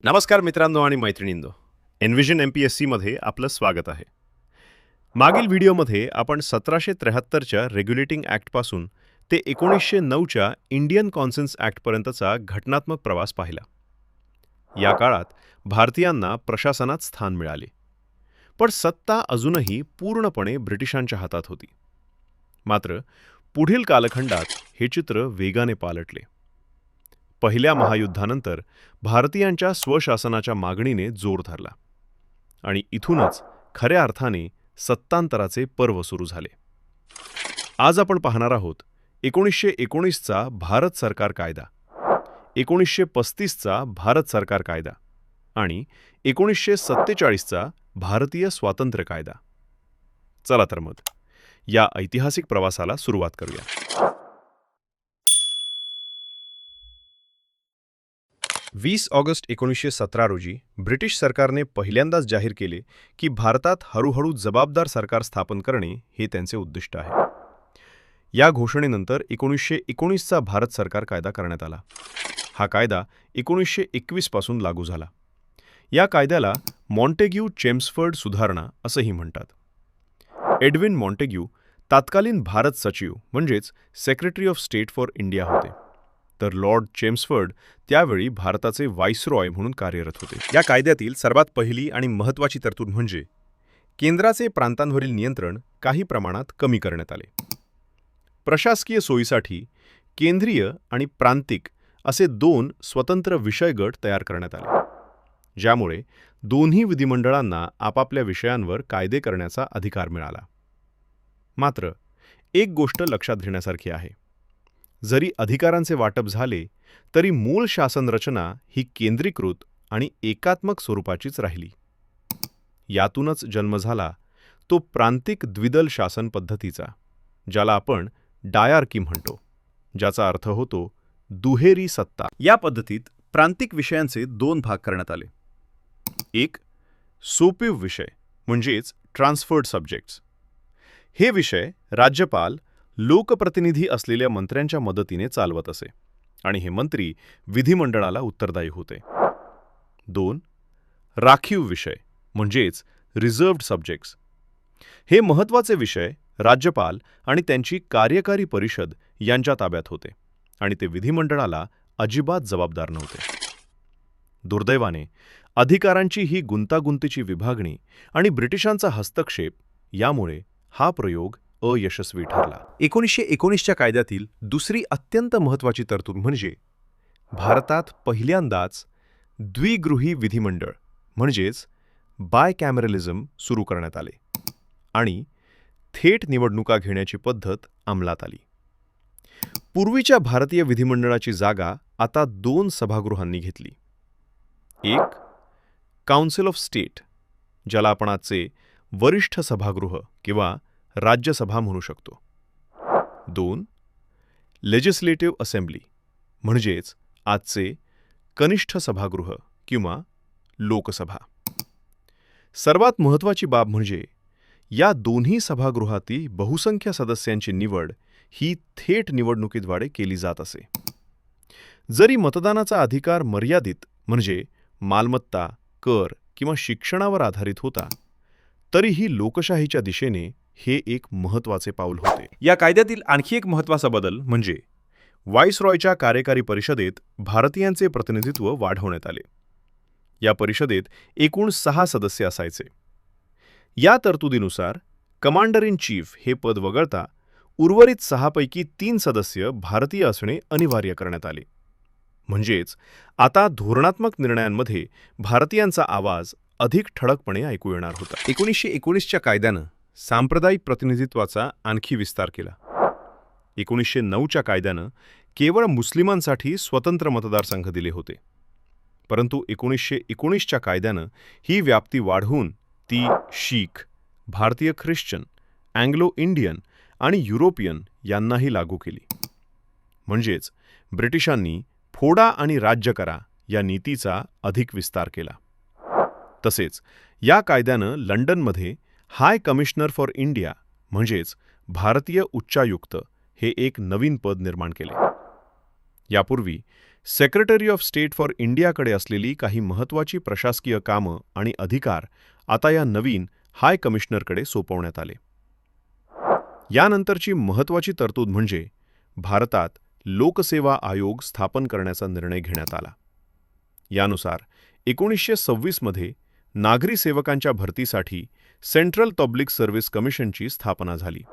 नमस्कार मित्रांनो आणि मैत्रिणींनो, एनव्हिजन MPSCमध्ये आपलं स्वागत आहे. मागील व्हिडिओमध्ये आपण 1773च्या रेग्युलेटिंग ॲक्टपासून ते 1909च्या इंडियन कॉन्सेन्स ॲक्टपर्यंतचा घटनात्मक प्रवास पाहिला. या काळात भारतीयांना प्रशासनात स्थान मिळाले, पण सत्ता अजूनही पूर्णपणे ब्रिटिशांच्या हातात होती. मात्र पुढील कालखंडात हे चित्र वेगाने पालटले. पहिल्या महायुद्धानंतर भारतीयांच्या स्वशासनाच्या मागणीने जोर धरला आणि इथूनच खऱ्या अर्थाने सत्तांतराचे पर्व सुरू झाले. आज आपण पाहणार आहोत 1919चा भारत सरकार कायदा, 1935चा भारत सरकार कायदा आणि 1947चा भारतीय स्वातंत्र्य कायदा. चला तर मग या ऐतिहासिक प्रवासाला सुरुवात करूया. 20 ऑगस्ट 1917 रोजी ब्रिटिश सरकारने पहिल्यांदाच जाहीर केले की भारतात हळूहळू जबाबदार सरकार स्थापन करणे हे त्यांचे उद्दिष्ट आहे. या घोषणेनंतर 1919चा भारत सरकार कायदा करण्यात आला. हा कायदा 1921 पासून लागू झाला. या कायद्याला मॉन्टेग्यू चेम्सफर्ड सुधारणा असंही म्हणतात. एडविन मॉन्टेग्यू तत्कालीन भारत सचिव म्हणजेच secretary of state for India होते, तर लॉर्ड चेम्सफर्ड त्यावेळी भारताचे व्हाईसरॉय म्हणून कार्यरत होते. या कायद्यातील सर्वात पहिली आणि महत्त्वाची तरतूद म्हणजे केंद्राचे प्रांतांवरील नियंत्रण काही प्रमाणात कमी करण्यात आले. प्रशासकीय सोयीसाठी केंद्रीय आणि प्रांतिक असे 2 स्वतंत्र विषय गट तयार करण्यात आले, ज्यामुळे दोन्ही विधिमंडळांना आपापल्या विषयांवर कायदे करण्याचा अधिकार मिळाला. मात्र एक गोष्ट लक्षात घेण्यासारखी आहे. जरी अधिकारांचे वाटप झाले तरी मूळ शासन रचना ही केंद्रीकृत आणि एकात्मक स्वरूपाचीच राहिली. यातूनच जन्म झाला तो प्रांतिक द्विदल शासन पद्धतीचा, ज्याला आपण डायार्की म्हणतो, ज्याचा अर्थ होतो दुहेरी सत्ता. या पद्धतीत प्रांतिक विषयांचे 2 भाग करण्यात आले. एक सोपीव विषय म्हणजेच ट्रान्सफर्ड सब्जेक्ट्स. हे विषय राज्यपाल लोकप्रतिनिधी असलेल्या मंत्र्यांच्या मदतीने चालवत असे आणि हे मंत्री विधिमंडळाला उत्तरदायी होते. 2 राखीव विषय म्हणजेच रिझर्व्ड सब्जेक्ट्स. हे महत्त्वाचे विषय राज्यपाल आणि त्यांची कार्यकारी परिषद यांच्या ताब्यात होते आणि ते विधिमंडळाला अजिबात जबाबदार नव्हते. दुर्दैवाने अधिकारांची ही गुंतागुंतीची विभागणी आणि ब्रिटिशांचा हस्तक्षेप यामुळे हा प्रयोग अयशस्वी ठरला. 1919च्या कायद्यातील दुसरी अत्यंत महत्त्वाची तरतूद म्हणजे भारतात पहिल्यांदाच द्विगृही विधिमंडळ म्हणजेच बायकॅमरलिझम सुरू करण्यात आले आणि थेट निवडणुका घेण्याची पद्धत अंमलात आली. पूर्वीच्या भारतीय विधिमंडळाची जागा आता 2 सभागृहांनी घेतली. एक काउन्सिल ऑफ स्टेट, ज्याला आपण आजचे वरिष्ठ सभागृह किंवा राज्यसभा म्हणू शकतो. 2 लेजिस्लेटिव्ह असेंब्ली म्हणजेच आजचे कनिष्ठ सभागृह किंवा लोकसभा. सर्वात महत्त्वाची बाब म्हणजे या दोन्ही सभागृहातील बहुसंख्य सदस्यांची निवड ही थेट निवडणुकीद्वारे केली जात असे. जरी मतदानाचा अधिकार मर्यादित म्हणजे मालमत्ता, कर किंवा शिक्षणावर आधारित होता, तरीही लोकशाहीच्या दिशेने हे एक महत्त्वाचे पाऊल होते. या कायद्यातील आणखी एक महत्त्वाचा बदल म्हणजे व्हाईसरॉयच्या कार्यकारी परिषदेत भारतीयांचे प्रतिनिधित्व वाढवण्यात आले. या परिषदेत एकूण 6 सदस्य असायचे. या तरतुदीनुसार कमांडर इन चीफ हे पद वगळता उर्वरित 6 पैकी 3 सदस्य भारतीय असणे अनिवार्य करण्यात आले. म्हणजेच आता धोरणात्मक निर्णयांमध्ये भारतीयांचा आवाज अधिक ठळकपणे ऐकू येणार होता. 1919च्या कायद्यानं सांप्रदायिक प्रतिनिधित्वाचा आणखी विस्तार केला. 1909च्या कायद्यानं केवळ मुस्लिमांसाठी स्वतंत्र मतदारसंघ दिले होते, परंतु 1919च्या कायद्यानं ही व्याप्ती वाढवून ती शीख, भारतीय ख्रिश्चन, अँग्लो इंडियन आणि युरोपियन यांनाही लागू केली. म्हणजेच ब्रिटिशांनी फोडा आणि राज्य करा या नीतीचा अधिक विस्तार केला. तसेच या कायद्यानं लंडनमध्ये हाय कमिशनर फॉर इंडिया म्हणजेच भारतीय उच्चायुक्त हे एक नवीन पद निर्माण केले. यापूर्वी सेक्रेटरी ऑफ स्टेट फॉर इंडियाकडे असलेली काही महत्त्वाची प्रशासकीय कामं आणि अधिकार आता या नवीन हाय कमिशनरकडे सोपवण्यात आले. यानंतरची महत्त्वाची तरतूद म्हणजे भारतात लोकसेवा आयोग स्थापन करण्याचा निर्णय घेण्यात आला. यानुसार 1926 मध्ये नागरी सेवकांच्या भरतीसाठी सेंट्रल पब्लिक सर्व्हिस कमिशनची स्थापना झाली.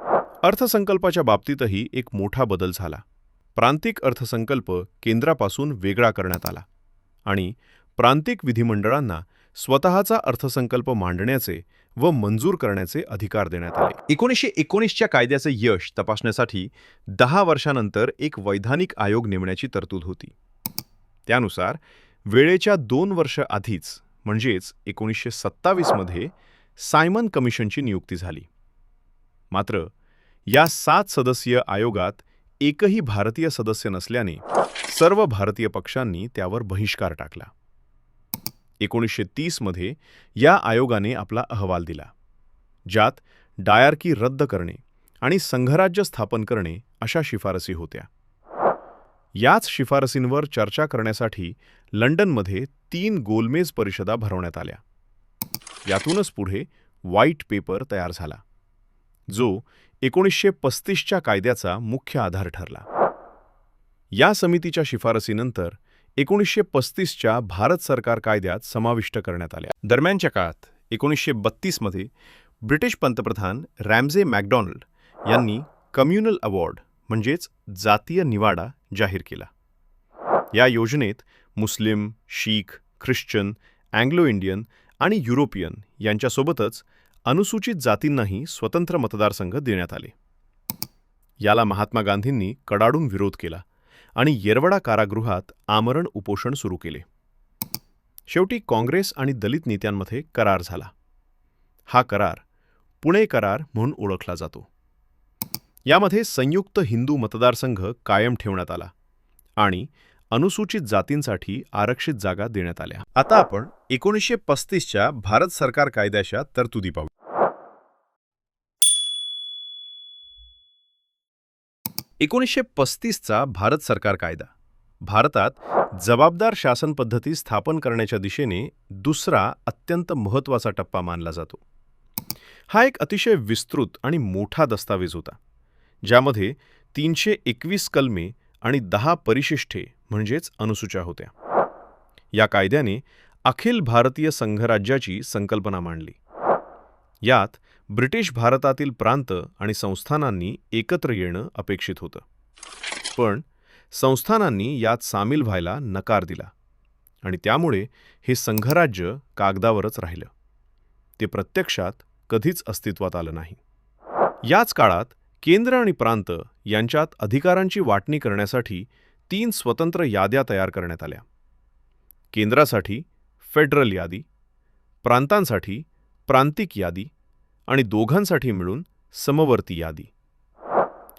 अर्थसंकल्पाच्या बाबतीतही एक मोठा बदल झाला. प्रांतिक अर्थसंकल्प केंद्रापासून वेगळा करण्यात आला आणि प्रांतिक विधिमंडळांना स्वतःचा अर्थसंकल्प मांडण्याचे व मंजूर करण्याचे अधिकार देण्यात आले. 1919च्या कायद्याचे यश तपासण्यासाठी 10 वर्षांनंतर एक वैधानिक आयोग नेमण्याची तरतूद होती. त्यानुसार वेळेच्या 2 वर्ष आधीच म्हणजेच 1927 मध्ये सायमन कमिशनची नियुक्ती झाली. मात्र या 7 सदस्यीय आयोगात एकही भारतीय सदस्य नसल्याने सर्व भारतीय पक्षांनी त्यावर बहिष्कार टाकला. 1930 मध्ये या आयोगाने आपला अहवाल दिला, ज्यात डायरकी रद्द करणे आणि संघराज्य स्थापन करणे अशा शिफारसी होत्या. याच शिफारसींवर चर्चा करण्यासाठी लंडनमध्ये 3 गोलमेज परिषदा भरवण्यात आल्या. यातूनच पुढे व्हाईट पेपर तयार झाला, जो 1935च्या कायद्याचा मुख्य आधार ठरला. या समितीच्या शिफारसीनंतर 1935च्या भारत सरकार कायद्यात समाविष्ट करण्यात आल्या. दरम्यानच्या काळात 1932 मध्ये ब्रिटिश पंतप्रधान रॅमजे मॅकडॉनल्ड यांनी कम्युनल अवॉर्ड म्हणजेच जातीय निवाडा जाहीर केला. या योजनेत मुस्लिम, शीख, ख्रिश्चन, अँग्लो इंडियन आणि युरोपियन यांच्यासोबतच अनुसूचित जातींनाही स्वतंत्र मतदारसंघ देण्यात आले. याला महात्मा गांधींनी कडाडून विरोध केला आणि येरवडा कारागृहात आमरण उपोषण सुरू केले. शेवटी काँग्रेस आणि दलित नेत्यांमध्ये करार झाला. हा करार पुणे करार म्हणून ओळखला जातो. यामध्ये संयुक्त हिंदू मतदारसंघ कायम ठेवण्यात आला आणि अनुसूचित जातींसाठी आरक्षित जागा देण्यात आल्या. आता आपण 1935च्या भारत सरकार कायद्याच्या तरतुदी पाहू. 1935चा भारत सरकार कायदा भारतात जबाबदार शासन पद्धती स्थापन करण्याच्या दिशेने दुसरा अत्यंत महत्त्वाचा टप्पा मानला जातो. हा एक अतिशय विस्तृत आणि मोठा दस्तावेज होता, ज्यामध्ये 321 कलमे आणि 10 परिशिष्ठे म्हणजेच अनुसूच्या होत्या. या कायद्याने अखिल भारतीय संघराज्याची संकल्पना मांडली. यात ब्रिटिश भारतातील प्रांत आणि संस्थानांनी एकत्र येणं अपेक्षित होतं, पण संस्थानांनी यात सामील व्हायला नकार दिला आणि त्यामुळे हे संघराज्य कागदावरच राहिलं. ते प्रत्यक्षात कधीच अस्तित्वात आलं नाही. याच काळात केंद्र आणि प्रांत यांच्यात अधिकारांची वाटणी करण्यासाठी 3 स्वतंत्र याद्या तयार करण्यात आल्या. केंद्रासाठी फेडरल यादी, प्रांतांसाठी प्रांतिक यादी आणि दोघांसाठी मिळून समवर्ती यादी.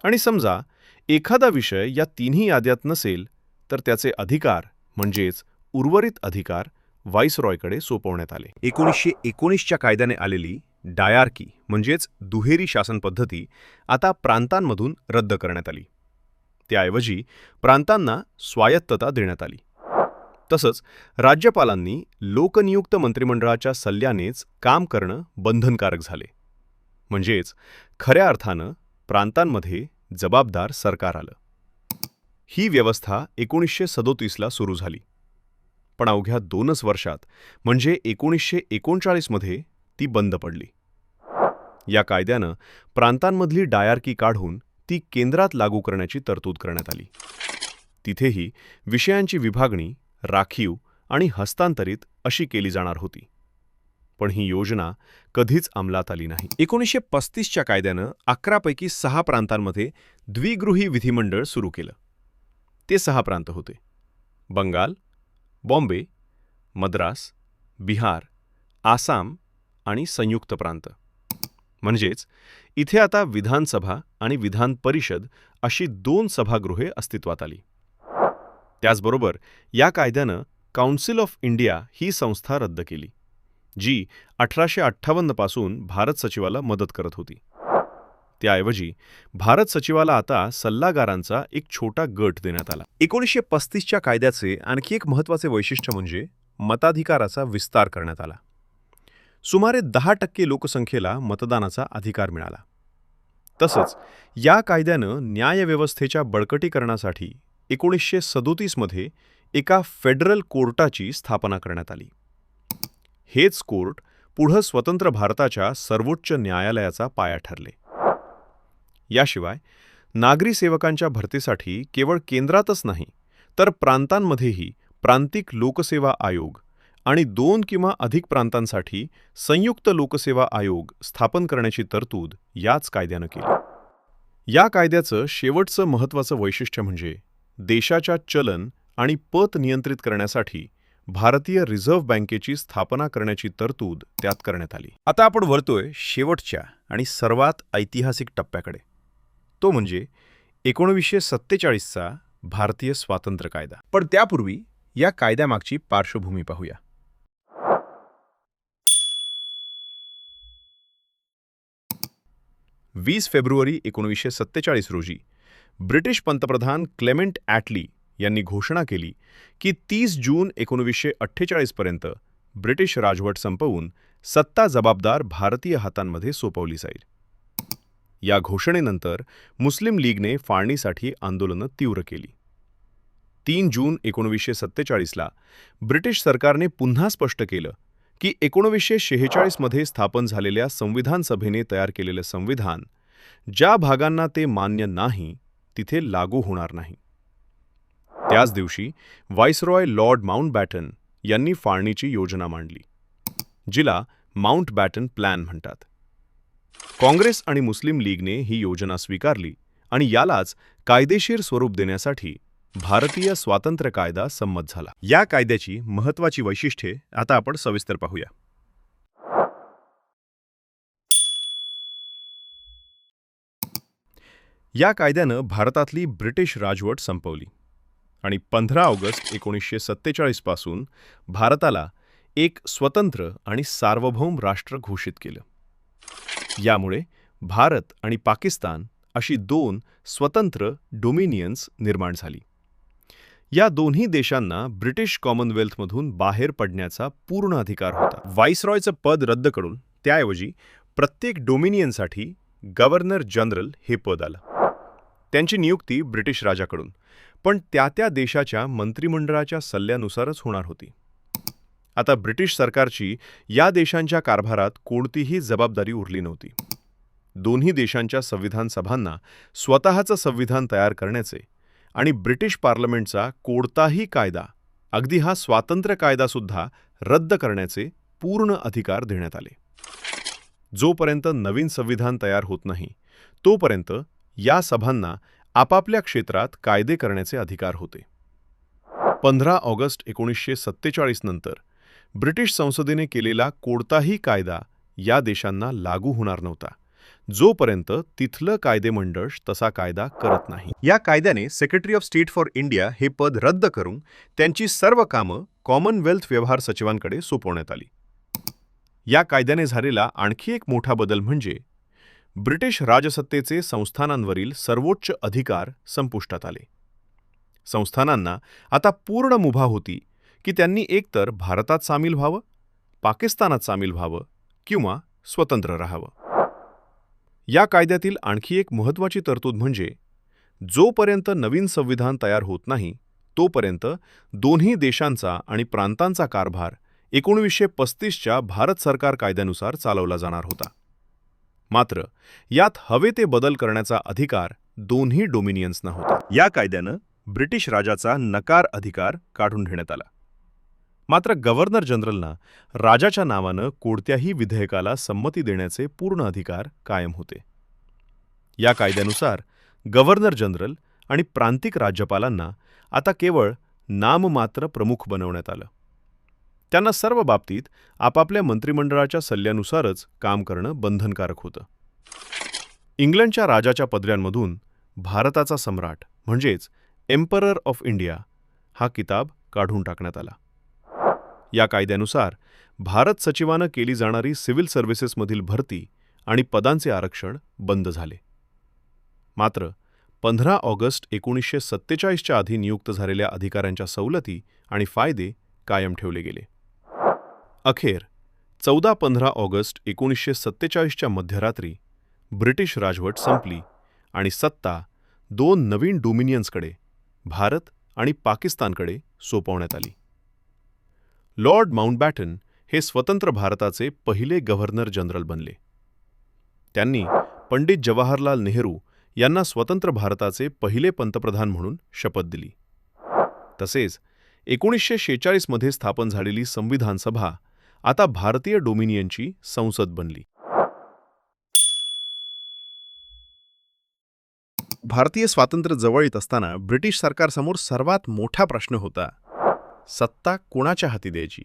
आणि समजा एखादा विषय या तिन्ही याद्यात नसेल तर त्याचे अधिकार म्हणजेच उर्वरित अधिकार व्हाईसरॉयकडे सोपवण्यात आले. 1919च्या कायद्याने आलेली डायार्की म्हणजेच दुहेरी शासन पद्धती आता प्रांतांमधून रद्द करण्यात आली. त्याऐवजी प्रांतांना स्वायत्तता देण्यात आली. तसंच राज्यपालांनी लोकनियुक्त मंत्रिमंडळाच्या सल्ल्यानेच काम करणं बंधनकारक झाले. म्हणजेच खऱ्या अर्थानं प्रांतांमध्ये जबाबदार सरकार आलं. ही व्यवस्था 1937ला सुरू झाली, पण अवघ्या 2च वर्षात म्हणजे 1939 मध्ये ती बंद पडली. या कायद्यानं प्रांतांमधली डायार्की काढून ती केंद्रात लागू करण्याची तरतूद करण्यात आली. तिथेही विषयांची विभागणी राखीव आणि हस्तांतरित अशी केली जाणार होती, पण ही योजना कधीच अंमलात आली नाही. 1935च्या कायद्यानं 11 पैकी 6 प्रांतांमध्ये द्विगृही विधिमंडळ सुरू केलं. ते 6 प्रांत होते: बंगाल, बॉम्बे, मद्रास, बिहार, आसाम आणि संयुक्त प्रांत. म्हणजेच इथे आता विधानसभा आणि विधान परिषद अशी 2 सभागृहे अस्तित्वात आली. त्याचबरोबर या कायद्यानं काउन्सिल ऑफ इंडिया ही संस्था रद्द केली, जी 1858 पासून भारत सचिवाला मदत करत होती. त्याऐवजी भारत सचिवाला आता सल्लागारांचा एक छोटा गट देण्यात आला. 1935च्या कायद्याचे आणखी एक महत्त्वाचे वैशिष्ट्य म्हणजे मताधिकाराचा विस्तार करण्यात आला. सुमारे 10% लोकसंख्येला मतदानाचा अधिकार मिळाला. तसंच या कायद्यानं न्यायव्यवस्थेच्या बळकटीकरणासाठी 1937 मध्ये एका फेडरल कोर्टाची स्थापना करण्यात आली. हेच कोर्ट पुढं स्वतंत्र भारताच्या सर्वोच्च न्यायालयाचा पाया ठरले. याशिवाय नागरी सेवकांच्या भरतीसाठी केवळ केंद्रातच नाही तर प्रांतांमध्येही प्रांतिक लोकसेवा आयोग आणि 2 किंवा अधिक प्रांतांसाठी संयुक्त लोकसेवा आयोग स्थापन करण्याची तरतूद याच कायद्यानं केली. या कायद्याचं शेवटचं महत्त्वाचं वैशिष्ट्य म्हणजे देशाच्या चलन आणि पत नियंत्रित करण्यासाठी भारतीय रिझर्व्ह बँकेची स्थापना करण्याची तरतूद त्यात करण्यात आली. आता आपण वळतोय शेवटच्या आणि सर्वात ऐतिहासिक टप्प्याकडे. तो म्हणजे 1947चा भारतीय स्वातंत्र्य कायदा. पण त्यापूर्वी या कायद्यामागची पार्श्वभूमी पाहूया. 20 फेब्रुवारी 1947 रोजी ब्रिटिश पंतप्रधान क्लेमेंट ॲटली यांनी घोषणा केली की 30 जून 1948 पर्यंत ब्रिटिश राजवट संपवून सत्ता जबाबदार भारतीय हातांमध्ये सोपवली जाईल. या घोषणेनंतर मुस्लिम लीगने फाळणीसाठी आंदोलनं तीव्र केली. 3 जून 1947ला ब्रिटिश सरकारने पुन्हा स्पष्ट केलं की 1946 मध्ये स्थापन झालेल्या संविधान सभेने तयार केलेलं संविधान ज्या भागांना ते मान्य नाही तिथे लागू होणार नाही. त्याच दिवशी व्हाईसरॉय लॉर्ड माउंटबॅटन यांनी फाळणीची योजना मांडली, जिला माउंटबॅटन प्लॅन म्हणतात. काँग्रेस आणि मुस्लिम लीगने ही योजना स्वीकारली आणि यालाच कायदेशीर स्वरूप देण्यासाठी भारतीय स्वातंत्र्य कायदा संमत झाला. या कायद्याची महत्त्वाची वैशिष्ट्ये आता आपण सविस्तर पाहूया. या कायद्यानं भारतातली ब्रिटिश राजवट संपवली आणि 15 ऑगस्ट 1947 पासून भारताला एक स्वतंत्र आणि सार्वभौम राष्ट्र घोषित केलं. यामुळे भारत आणि पाकिस्तान अशी 2 स्वतंत्र डोमिनियन्स निर्माण झाली. या दोन्ही देशांना ब्रिटिश कॉमनवेल्थमधून बाहेर पडण्याचा पूर्ण अधिकार होता. व्हाईसरॉयचं पद रद्द करून त्याऐवजी प्रत्येक डोमिनियनसाठी गव्हर्नर जनरल हे पद आलं. त्यांची नियुक्ती ब्रिटिश राजाकडून, पण त्या देशाच्या मंत्रिमंडळाच्या सल्ल्यानुसारच होणार होती. आता ब्रिटिश सरकारची या देशांच्या कारभारात कोणतीही जबाबदारी उरली नव्हती. दोन्ही देशांच्या संविधान सभांना स्वतःचं संविधान तयार करण्याचे आणि ब्रिटिश पार्लमेंटचा कोणताही कायदा, अगदी हा स्वातंत्र्य कायदासुद्धा रद्द करण्याचे पूर्ण अधिकार देण्यात आले. जोपर्यंत नवीन संविधान तयार होत नाही तोपर्यंत या सभांना आपापल्या क्षेत्रात कायदे करण्याचे अधिकार होते. 15 ऑगस्ट 1947 नंतर ब्रिटिश संसदेने केलेला कोणताही कायदा या देशांना लागू होणार नव्हता, जोपर्यंत तिथलं कायदेमंडळ तसा कायदा करत नाही. या कायद्याने secretary of state for India हे पद रद्द करून त्यांची सर्व कामं कॉमनवेल्थ व्यवहार सचिवांकडे सोपवण्यात आली. या कायद्याने झालेला आणखी एक मोठा बदल म्हणजे ब्रिटिश राजसत्तेचे संस्थानांवरील सर्वोच्च अधिकार संपुष्टात आले. संस्थानांना आता पूर्ण मुभा होती की त्यांनी एकतर भारतात सामील व्हावं, पाकिस्तानात सामील व्हावं किंवा स्वतंत्र राहावं. या कायद्यातील आणखी एक महत्त्वाची तरतूद म्हणजे जोपर्यंत नवीन संविधान तयार होत नाही तोपर्यंत दोन्ही देशांचा आणि प्रांतांचा कारभार 1935च्या भारत सरकार कायद्यानुसार चालवला जाणार होता. मात्र यात हवे ते बदल करण्याचा अधिकार दोन्ही डोमिनियन्सना होता. या कायद्यानं ब्रिटिश राजाचा नकार अधिकार काढून घेण्यात आला. मात्र गव्हर्नर जनरलना राजाच्या नावानं कोणत्याही विधेयकाला संमती देण्याचे पूर्ण अधिकार कायम होते. या कायद्यानुसार गव्हर्नर जनरल आणि प्रांतिक राज्यपालांना आता केवळ नाममात्र प्रमुख बनवण्यात आलं. त्यांना सर्व बाबतीत आपापल्या मंत्रिमंडळाच्या सल्ल्यानुसारच काम करणं बंधनकारक होतं. इंग्लंडच्या राजाच्या पदव्यांमधून भारताचा सम्राट म्हणजेच एम्परर ऑफ इंडिया हा किताब काढून टाकण्यात आला. या कायद्यानुसार भारत सचिवानं केली जाणारी सिव्हिल सर्व्हिसेसमधील भरती आणि पदांचे आरक्षण बंद झाले. मात्र 15 ऑगस्ट 1947च्या आधी नियुक्त झालेल्या अधिकाऱ्यांच्या सवलती आणि फायदे कायम ठेवले गेले. अखेर 14-15 ऑगस्ट 1947च्या मध्यरात्री ब्रिटिश राजवट संपली आणि सत्ता 2 नवीन डोमिनियन्सकडे, भारत आणि पाकिस्तानकडे सोपवण्यात आली. लॉर्ड माउंटबॅटन हे स्वतंत्र भारताचे पहिले गव्हर्नर जनरल बनले. त्यांनी पंडित जवाहरलाल नेहरू यांना स्वतंत्र भारताचे पहिले पंतप्रधान म्हणून शपथ दिली. तसेच 1946मध्ये स्थापन झालेली संविधान सभा आता भारतीय डोमिनियनची संसद बनली. भारतीय स्वातंत्र्य जवळ येत असताना ब्रिटिश सरकारसमोर सर्वात मोठा प्रश्न होता, सत्ता कोणाच्या हाती द्यायची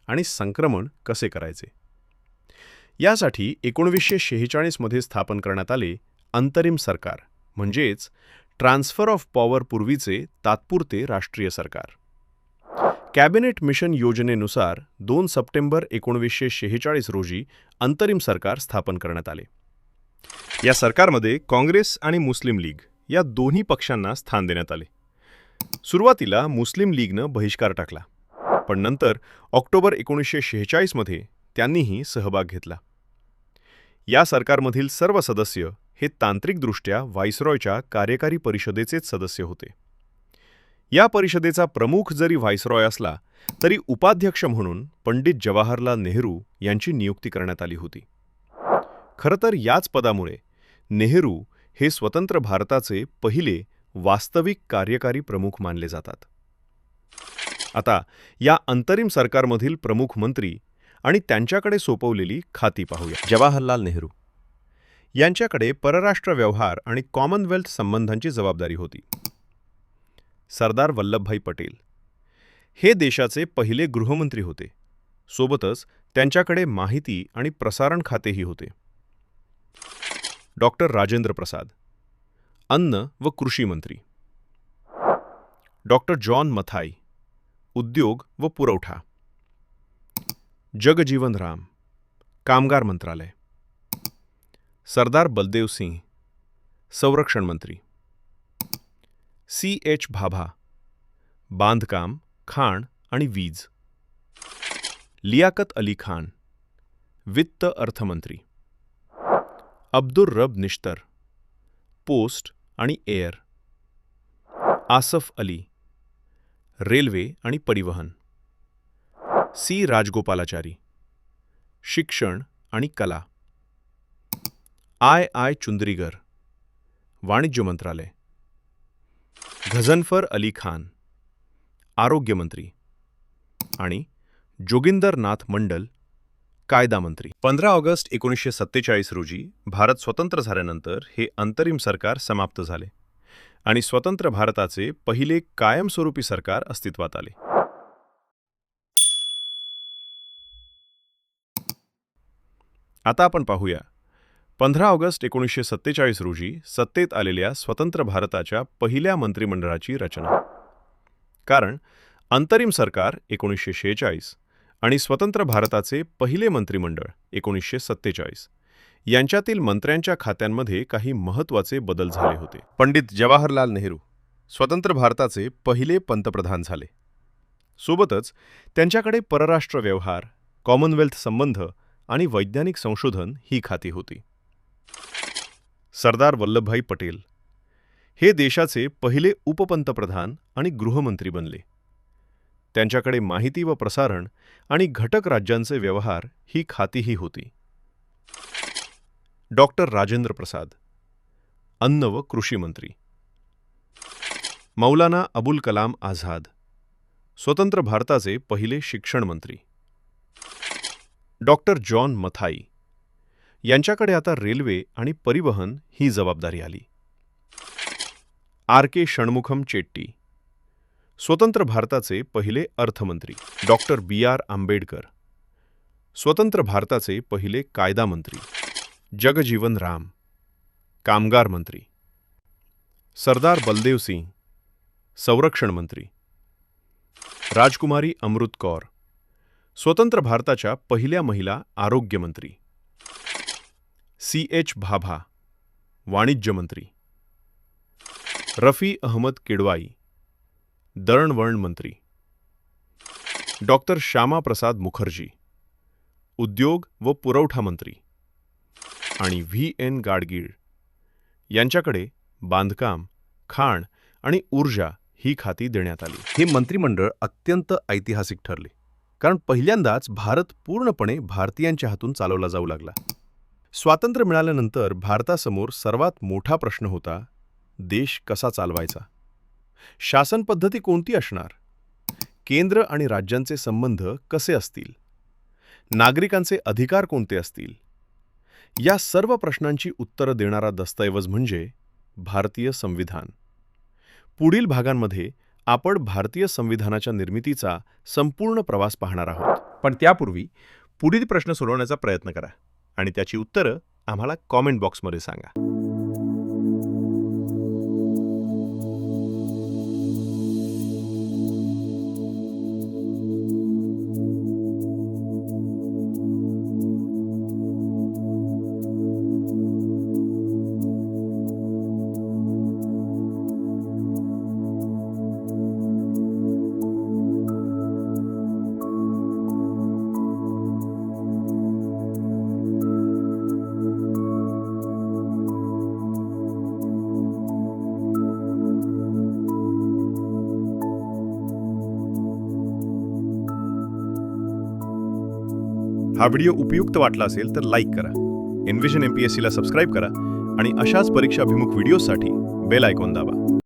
आणि संक्रमण कसे करायचे. यासाठी 1946मध्ये स्थापन करण्यात आले अंतरिम सरकार, म्हणजेच ट्रान्सफर ऑफ पॉवर पूर्वीचे तात्पुरते राष्ट्रीय सरकार. कॅबिनेट मिशन योजनेनुसार 2 सप्टेंबर 1946 रोजी अंतरिम सरकार स्थापन करण्यात आले. या सरकारमध्ये काँग्रेस आणि मुस्लिम लीग या दोन्ही पक्षांना स्थान देण्यात आले. सुरुवातीला मुस्लिम लीगनं बहिष्कार टाकला, पण नंतर ऑक्टोबर 1946मध्ये त्यांनीही सहभाग घेतला. या सरकारमधील सर्व सदस्य हे तांत्रिकदृष्ट्या व्हाईसरॉयच्या कार्यकारी परिषदेचेच सदस्य होते. या परिषदेचा प्रमुख जरी व्हाईसरॉय असला तरी उपाध्यक्ष म्हणून पंडित जवाहरलाल नेहरू यांची नियुक्ती करण्यात आली होती. खरं तर याच पदामुळे नेहरू हे स्वतंत्र भारताचे पहिले वास्तविक कार्यकारी प्रमुख मानले जातात. आता या अंतरिम सरकारमधील प्रमुख मंत्री आणि त्यांच्याकडे सोपवलेली खाती पाहूया. जवाहरलाल नेहरू यांच्याकडे परराष्ट्र व्यवहार आणि कॉमनवेल्थ संबंधांची जबाबदारी होती. सरदार वल्लभभाई पटेल हे देशाचे पहिले गृहमंत्री होते. सोबतच त्यांच्याकडे माहिती आणि प्रसारण खातेही होते. डॉक्टर राजेंद्र प्रसाद अन्न व कृषी मंत्री. डॉक्टर जॉन मथाई उद्योग व पुरवठा. जगजीवन राम कामगार मंत्रालय. सरदार बलदेव सिंह संरक्षण मंत्री. C.H. भाभा बांधकाम, खाण आणि वीज. लियाकत अली खान वित्त अर्थमंत्री. अब्दुर रब निश्तर पोस्ट आणि एअर. आसफ अली रेल्वे आणि परिवहन. सी राजगोपालाचारी शिक्षण आणि कला. I. चुंद्रीगर वाणिज्य मंत्रालय. गझनफर अली खान आरोग्य मंत्री आणि जोगिंदर नाथ मंडल कायदा मंत्री. 15 ऑगस्ट 1947 रोजी भारत स्वतंत्र झाल्यानंतर हे अंतरिम सरकार समाप्त झाले आणि स्वतंत्र भारताचे पहिले कायमस्वरूपी सरकार अस्तित्वात आले. आता आपण पाहूया 15 ऑगस्ट 1947 रोजी सत्तेत आलेल्या स्वतंत्र भारताच्या पहिल्या मंत्रिमंडळाची रचना. कारण अंतरिम सरकार 1946 आणि स्वतंत्र भारताचे पहिले मंत्रिमंडळ 1947 यांच्यातील मंत्र्यांच्या खात्यांमध्ये काही महत्त्वाचे बदल झाले होते. पंडित जवाहरलाल नेहरू स्वतंत्र भारताचे पहिले पंतप्रधान झाले. सोबतच त्यांच्याकडे परराष्ट्र व्यवहार, कॉमनवेल्थ संबंध आणि वैज्ञानिक संशोधन ही खाती होती. सरदार वल्लभभाई पटेल हे देशाचे पहिले उपपंतप्रधान आणि गृहमंत्री बनले. त्यांच्याकडे माहिती व प्रसारण आणि घटक राज्यांचे व्यवहार ही खातीही होती. डॉक्टर राजेंद्र प्रसाद अन्न व कृषी मंत्री. मौलाना अबुल कलाम आझाद स्वतंत्र भारताचे पहिले शिक्षण मंत्री. डॉक्टर जॉन मथाई यांच्याकडे आता रेल्वे आणि परिवहन ही जबाबदारी आली. R.K. षण्मुखम चेट्टी स्वतंत्र भारताचे पहिले अर्थमंत्री. Doctor B.R. आंबेडकर स्वतंत्र भारताचे पहिले कायदा मंत्री. जगजीवन राम कामगार मंत्री. सरदार बलदेव सिंह संरक्षण मंत्री. राजकुमारी अमृत कौर स्वतंत्र भारताच्या पहिल्या महिला आरोग्य मंत्री. C.H. भाभा वाणिज्य मंत्री. रफी अहमद किडवाई, दळणवळण मंत्री. डॉक्टर श्यामा प्रसाद मुखर्जी, उद्योग व पुरवठा मंत्री. आणि व्ही.एन. गाडगीळ यांच्याकडे बांधकाम, खाण आणि ऊर्जा ही खाती देण्यात आली. हे मंत्रिमंडळ अत्यंत ऐतिहासिक ठरले, कारण पहिल्यांदाच भारत पूर्णपणे भारतीयांच्या हातून चालवला जाऊ लागला. स्वातंत्र्य मिळाल्यानंतर भारतासमोर सर्वात मोठा प्रश्न होता, देश कसा चालवायचा? शासन पद्धती कोणती असणार? केंद्र आणि राज्यांचे संबंध कसे असतील? नागरिकांचे अधिकार कोणते असतील? या सर्व प्रश्नांची उत्तरं देणारा दस्तऐवज म्हणजे भारतीय संविधान. पुढील भागांमध्ये आपण भारतीय संविधानाच्या निर्मितीचा संपूर्ण प्रवास पाहणार आहोत. पण त्यापूर्वी पुढील प्रश्न सोडवण्याचा प्रयत्न करा आणि त्याची उत्तरं आम्हाला कॉमेंट बॉक्समध्ये सांगा. हा व्हिडिओ उपयुक्त वाटला असेल तर लाईक करा, एनव्हिजन MPSCला सबस्क्राईब करा आणि अशाच परीक्षा अभिमुख व्हिडिओसाठी बेल आयकॉन दाबा.